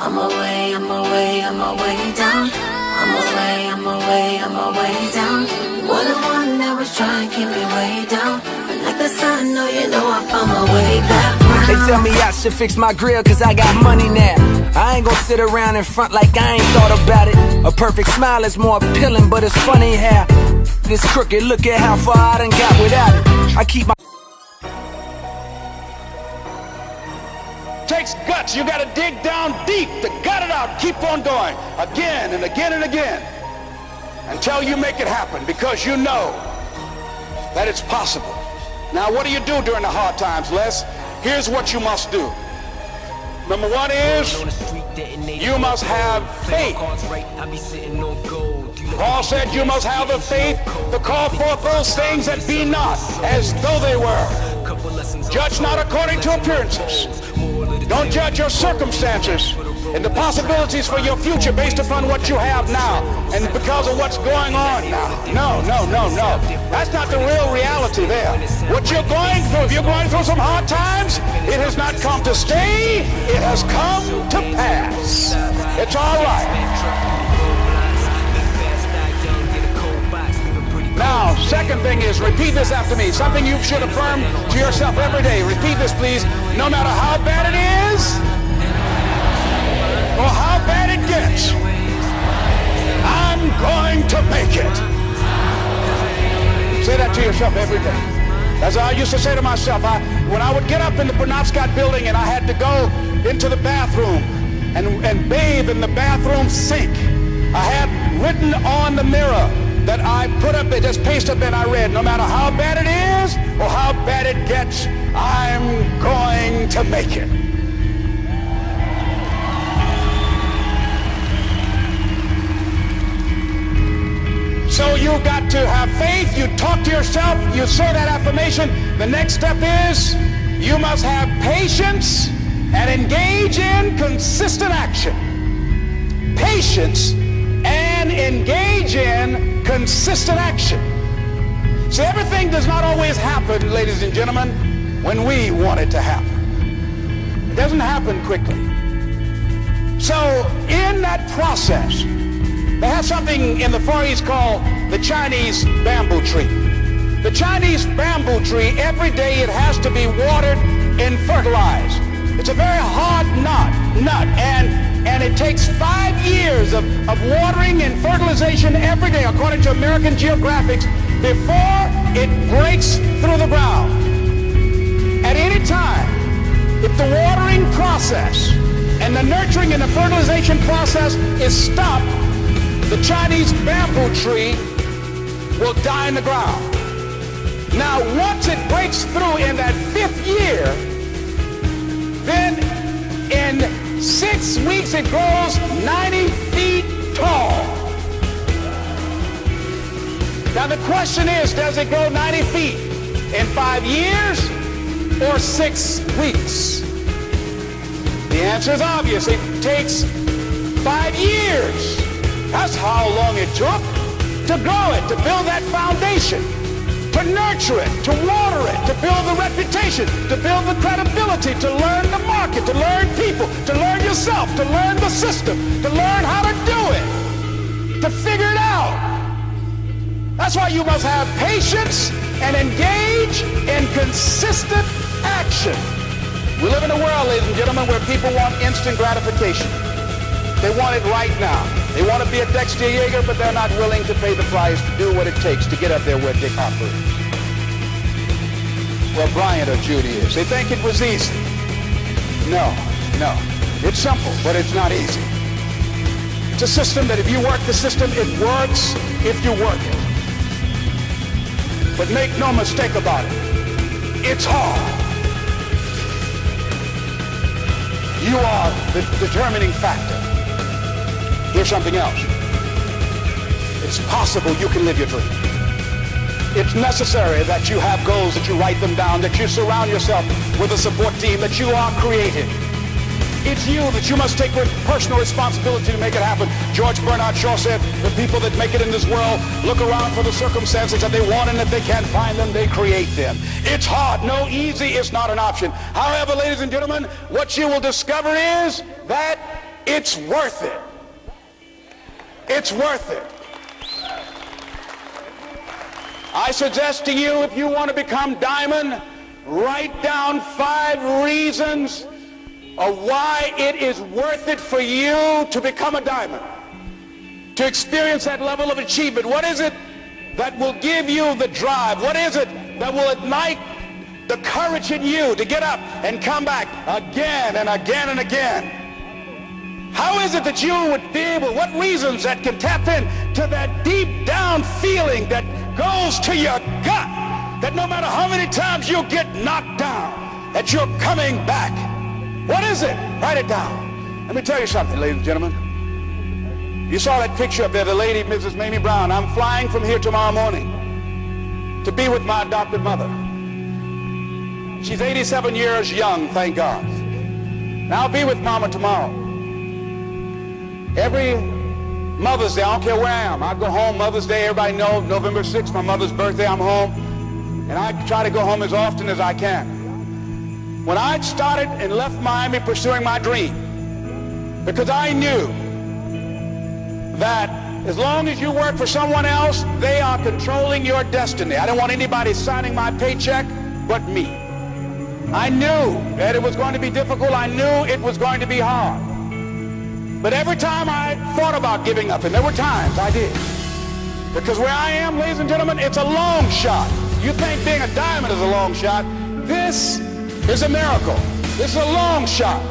I'm away, I'm away, I'm away down. I'm away, I'm away, I'm away down. You were the one that was trying to keep me way down. And like the sun, no, you know I found my way back round. They tell me I should fix my grill cause I got money now. I ain't gonna sit around in front like I ain't thought about it. A perfect smile is more appealing, but it's funny how this crooked, look at how far I done got without it. I keep my takes guts. You gotta dig down deep to gut it out. Keep on going again and again and again until you make it happen, because you know that it's possible. Now, what do you do during the hard times, Les? Here's what you must do. Number one is you must have faith. Paul said you must have the faith to call forth those things that be not as though they were. Judge not according to appearances. Don't judge your circumstances and the possibilities for your future based upon what you have now and because of what's going on now. No, no, no, no. That's not the real reality there. What you're going through, if you're going through some hard times, it has not come to stay, it has come to pass. It's all right. Now, second thing is, repeat this after me. Something you should affirm to yourself every day. Repeat this, please. No matter how bad it is or how bad it gets, I'm going to make it. Say that to yourself every day. As I used to say to myself, when I would get up in the Penobscot building and I had to go into the bathroom and bathe in the bathroom sink, I had written on the mirror that I put up, just paste up and I read, no matter how bad it is or how bad it gets, I'm going to make it. So you've got to have faith, you talk to yourself, you say that affirmation. The next step is you must have patience and engage in consistent action. Patience and engage in consistent action. So everything does not always happen, ladies and gentlemen, when we want it to happen. It doesn't happen quickly. So in that process, they have something in the Far East called the Chinese bamboo tree. The Chinese bamboo tree, every day it has to be watered and fertilized. It's a very hard nut, and it takes 5 years of watering and fertilization every day, according to American Geographics, before it breaks through the ground. At any time, if the watering process and the nurturing and the fertilization process is stopped, the Chinese bamboo tree will die in the ground. Now, once it breaks through in that 5th year, then in 6 weeks it grows 90 feet tall. Now the question is, does it grow 90 feet in 5 years or 6 weeks? The answer is obvious. It takes 5 years. That's how long it took to grow it, to build that foundation, to nurture it, to water it, to build the reputation, to build the credibility, to learn the market, to learn people, to learn yourself, to learn the system, to learn how to do it, to figure it out. That's why you must have patience and engage in consistent action. We live in a world, ladies and gentlemen, where people want instant gratification. They want it right now. They want to be a Dexter Yeager, but they're not willing to pay the price to do what it takes to get up there where Dick Hopper is. Well, Bryant or Judy is. They think it was easy. No. It's simple, but it's not easy. It's a system that if you work the system, it works if you work it. But make no mistake about it, it's hard. You are the determining factor. Here's something else. It's possible you can live your dream. It's necessary that you have goals, that you write them down, that you surround yourself with a support team, that you are creative. It's you that you must take personal responsibility to make it happen. George Bernard Shaw said, the people that make it in this world look around for the circumstances that they want, and if they can't find them, they create them. It's hard. No, easy is not an option. However, ladies and gentlemen, what you will discover is that it's worth it. It's worth it. I suggest to you, if you want to become diamond, write down 5 reasons of why it is worth it for you to become a diamond, to experience that level of achievement. What is it that will give you the drive? What is it that will ignite the courage in you to get up and come back again and again and again? How is it that you would be able, what reasons that can tap into that deep down feeling that goes to your gut, that no matter how many times you get knocked down, that you're coming back? What is it? Write it down. Let me tell you something, ladies and gentlemen. You saw that picture up there, the lady, Mrs. Mamie Brown. I'm flying from here tomorrow morning to be with my adopted mother. She's 87 years young, thank God. And I'll be with Mama tomorrow. Every Mother's Day, I don't care where I am, I go home Mother's Day. Everybody knows November 6th, my mother's birthday, I'm home. And I try to go home as often as I can. When I started and left Miami pursuing my dream, because I knew that as long as you work for someone else, they are controlling your destiny. I didn't want anybody signing my paycheck but me. I knew that it was going to be difficult. I knew it was going to be hard. But every time I thought about giving up, and there were times I did, because where I am, ladies and gentlemen, it's a long shot. You think being a diamond is a long shot? This is a miracle. This is a long shot.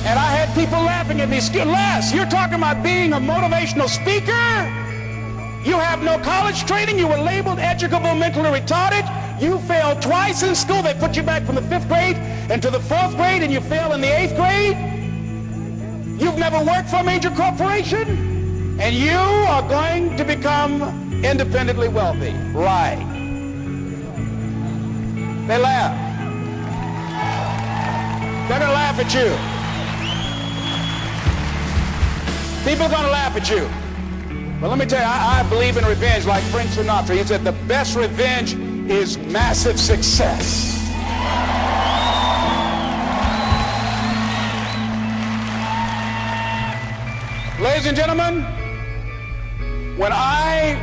And I had people laughing at me. Les, you're talking about being a motivational speaker? You have no college training. You were labeled educable mentally retarded. You failed twice in school. They put you back from the 5th grade into the 4th grade, and you failed in the 8th grade. You've never worked for a major corporation, and you are going to become independently wealthy. Right. They laugh. They're going to laugh at you. People are going to laugh at you. But let me tell you, I believe in revenge like Frank Sinatra. He said the best revenge is massive success. Ladies and gentlemen, when I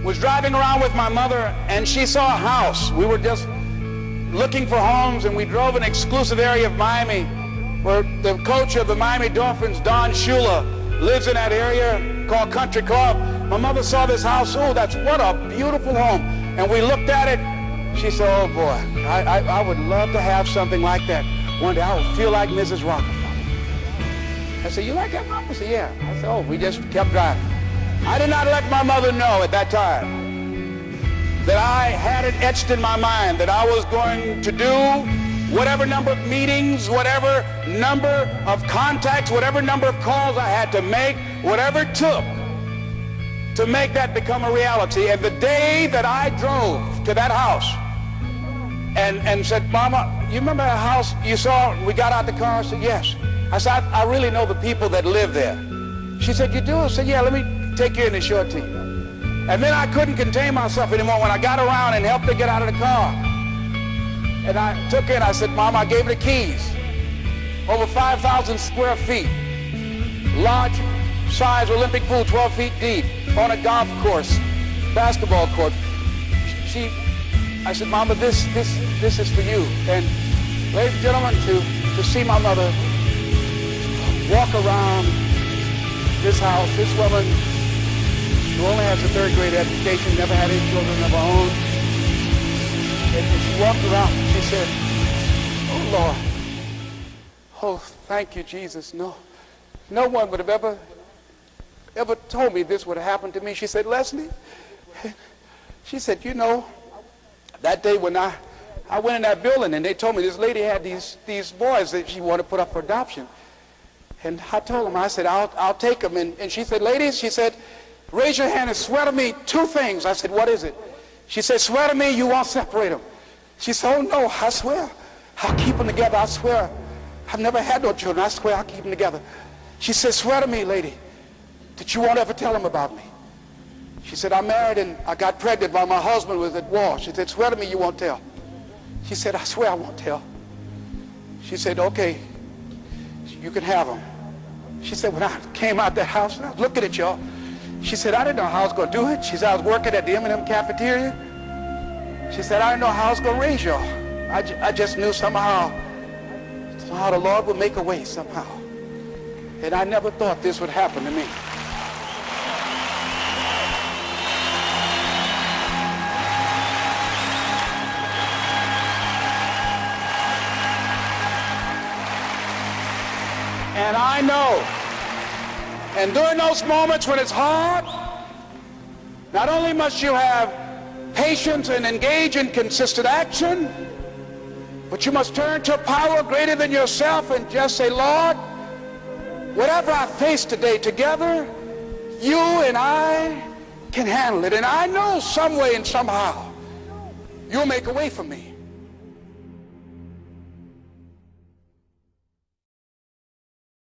was driving around with my mother and she saw a house, we were just looking for homes, and we drove an exclusive area of Miami where the coach of the Miami Dolphins, Don Shula, lives in that area called Country Club. My mother saw this house. Oh, what a beautiful home. And we looked at it. She said, oh boy, I would love to have something like that. One day I would feel like Mrs. Rockefeller. I said, you like that, Mom? I said, yeah. I said, oh, we just kept driving. I did not let my mother know at that time that I had it etched in my mind that I was going to do whatever number of meetings, whatever number of contacts, whatever number of calls I had to make, whatever it took to make that become a reality. And the day that I drove to that house and said, Mama, you remember that house you saw? We got out the car. I said, yes. I said, I really know the people that live there. She said, you do? I said, yeah, let me take you in and show it to you. And then I couldn't contain myself anymore when I got around and helped her get out of the car. And I took her and I said, Mom, I gave her the keys. Over 5,000 square feet. Large size Olympic pool, 12 feet deep, on a golf course, basketball court. I said, Mama, this is for you. And ladies and gentlemen, to see my mother walk around this house, this woman who only has a 3rd grade education, never had any children of her own. And she walked around, she said, oh Lord, oh thank you Jesus. No one would have ever told me this would have happened to me. She said, Leslie, she said, you know, that day when I went in that building and they told me this lady had these boys that she wanted to put up for adoption. And I told them, I said, I'll take them. And she said, ladies, she said, raise your hand and swear to me 2 things. I said, what is it? She said, swear to me you won't separate them. She said, oh no, I swear. I'll keep them together, I swear. I've never had no children, I swear I'll keep them together. She said, swear to me, lady, that you won't ever tell them about me. She said, I'm married and I got pregnant while my husband was at war. She said, swear to me you won't tell. She said, I swear I won't tell. She said, okay. You can have them. She said, when I came out that house and I was looking at y'all, she said, I didn't know how I was going to do it. She said, I was working at the M&M cafeteria. She said, I didn't know how I was going to raise y'all. I just knew somehow the Lord would make a way somehow. And I never thought this would happen to me. And I know, and during those moments when it's hard, not only must you have patience and engage in consistent action, but you must turn to a power greater than yourself and just say, Lord, whatever I face today together, you and I can handle it. And I know some way and somehow you'll make a way for me.